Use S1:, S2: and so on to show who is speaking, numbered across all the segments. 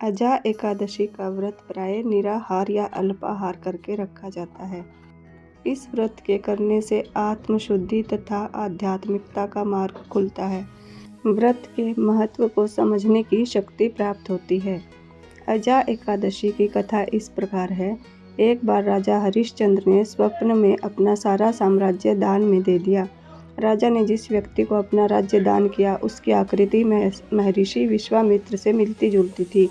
S1: अजा एकादशी का व्रत प्राय निराहार या अल्पाहार करके रखा जाता है। इस व्रत के करने से आत्मशुद्धि तथा आध्यात्मिकता का मार्ग खुलता है। व्रत के महत्व को समझने की शक्ति प्राप्त होती है। अजा एकादशी की कथा इस प्रकार है। एक बार राजा हरिश्चंद्र ने स्वप्न में अपना सारा साम्राज्य दान में दे दिया। राजा ने जिस व्यक्ति को अपना राज्य दान किया उसकी आकृति महर्षि विश्वामित्र से मिलती जुलती थी।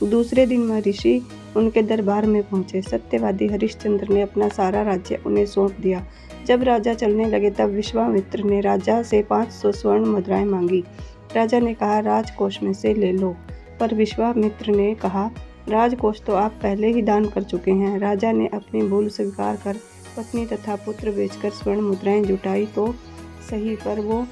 S1: दूसरे दिन महर्षि उनके दरबार में पहुंचे। सत्यवादी हरिश्चंद्र ने अपना सारा राज्य उन्हें सौंप दिया। जब राजा चलने लगे तब विश्वामित्र ने राजा से 500 स्वर्ण मुद्राएं मांगी। राजा ने कहा, राजकोष में से ले लो, पर विश्वामित्र ने कहा, राजकोष तो आप पहले ही दान कर चुके हैं। राजा ने अपनी भूल स्वीकार कर पत्नी तथा पुत्र बेचकर स्वर्ण मुद्राएं जुटाई तो सही, पर वो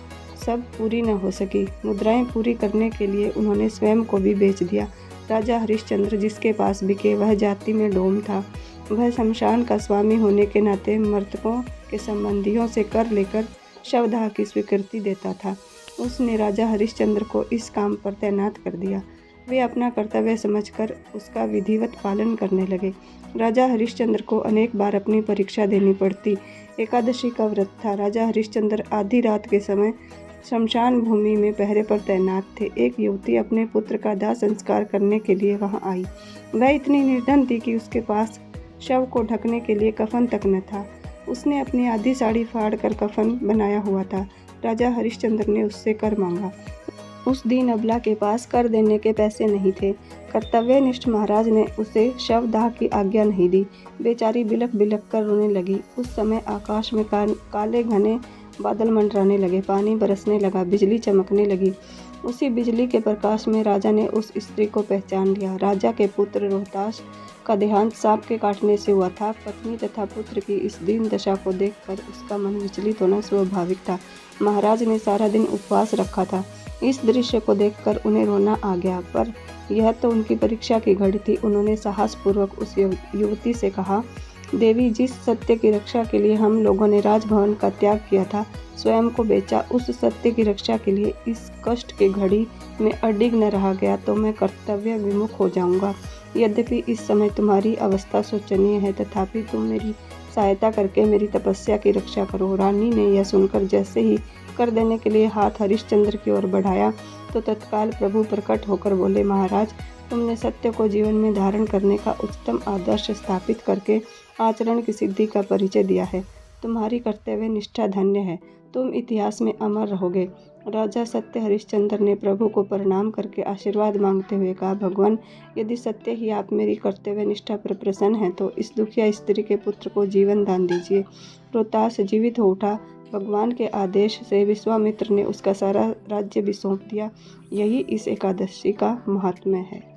S1: सब पूरी न हो सकी। मुद्राएं पूरी करने के लिए उन्होंने स्वयं को भी बेच दिया। राजा हरिश्चंद्र जिसके पास बिके वह जाति में डोम था। वह शमशान का स्वामी होने के नाते मृतकों के संबंधियों से कर लेकर शवदाह की स्वीकृति देता था। उसने राजा हरिश्चंद्र को इस काम पर तैनात कर दिया। वे अपना कर्तव्य समझकर उसका विधिवत पालन करने लगे। राजा हरिश्चंद्र को अनेक बार अपनी परीक्षा देनी पड़ती। एकादशी का व्रत था। राजा हरिश्चंद्र आधी रात के समय शमशान भूमि में पहरे पर तैनात थे। एक युवती अपने पुत्र का दाह संस्कार करने के लिए वहां आई। वह इतनी निर्धन थी कि उसके पास शव को ढकने के लिए कफन तक न था। उसने अपनी आधी साड़ी फाड़ कर कफन बनाया हुआ था। राजा हरिश्चंद्र ने उससे कर मांगा। उस दिन अबला के पास कर देने के पैसे नहीं थे। कर्तव्यनिष्ठ महाराज ने उसे शवदाह की आज्ञा नहीं दी। बेचारी बिलख बिलख कर रोने लगी। उस समय आकाश में काले घने बादल मंडराने लगे, पानी बरसने लगा, बिजली चमकने लगी। उसी बिजली के प्रकाश में राजा ने उस स्त्री को पहचान लिया। राजा के पुत्र रोहतास का देहांत सांप के काटने से हुआ था। पत्नी तथा पुत्र की इस दीन दशा को देखकर उसका मन विचलित होना स्वाभाविक था। महाराज ने सारा दिन उपवास रखा था। इस दृश्य को देखकर उन्हें रोना आ गया, पर यह तो उनकी परीक्षा की घड़ी थी। उन्होंने साहसपूर्वक उस युवती से कहा, देवी, जिस सत्य की रक्षा के लिए हम लोगों ने राजभवन का त्याग किया था, स्वयं को बेचा, उस सत्य की रक्षा के लिए इस कष्ट की घड़ी में अडिग न रहा गया तो मैं कर्तव्य विमुख हो जाऊंगा। यद्यपि इस समय तुम्हारी अवस्था शोचनीय है, तथापि तुम मेरी सहायता करके मेरी तपस्या की रक्षा करो। रानी ने यह सुनकर जैसे ही कर देने के लिए हाथ हरिश्चंद्र की ओर बढ़ाया तो तत्काल प्रभु प्रकट होकर बोले, महाराज, तुमने सत्य को जीवन में धारण करने का उत्तम आदर्श स्थापित करके आचरण की सिद्धि का परिचय दिया है। तुम्हारी कर्तव्य निष्ठा धन्य है। तुम इतिहास में अमर रहोगे। राजा सत्य हरिश्चंद्र ने प्रभु को प्रणाम करके आशीर्वाद मांगते हुए कहा, भगवान, यदि सत्य ही आप मेरी कर्तव्य निष्ठा पर प्रसन्न हैं तो इस दुखिया स्त्री के पुत्र को जीवन दान दीजिए। रोहतास जीवित हो उठा। भगवान के आदेश से विश्वामित्र ने उसका सारा राज्य भी सौंप दिया। यही इस एकादशी का महात्म्य है।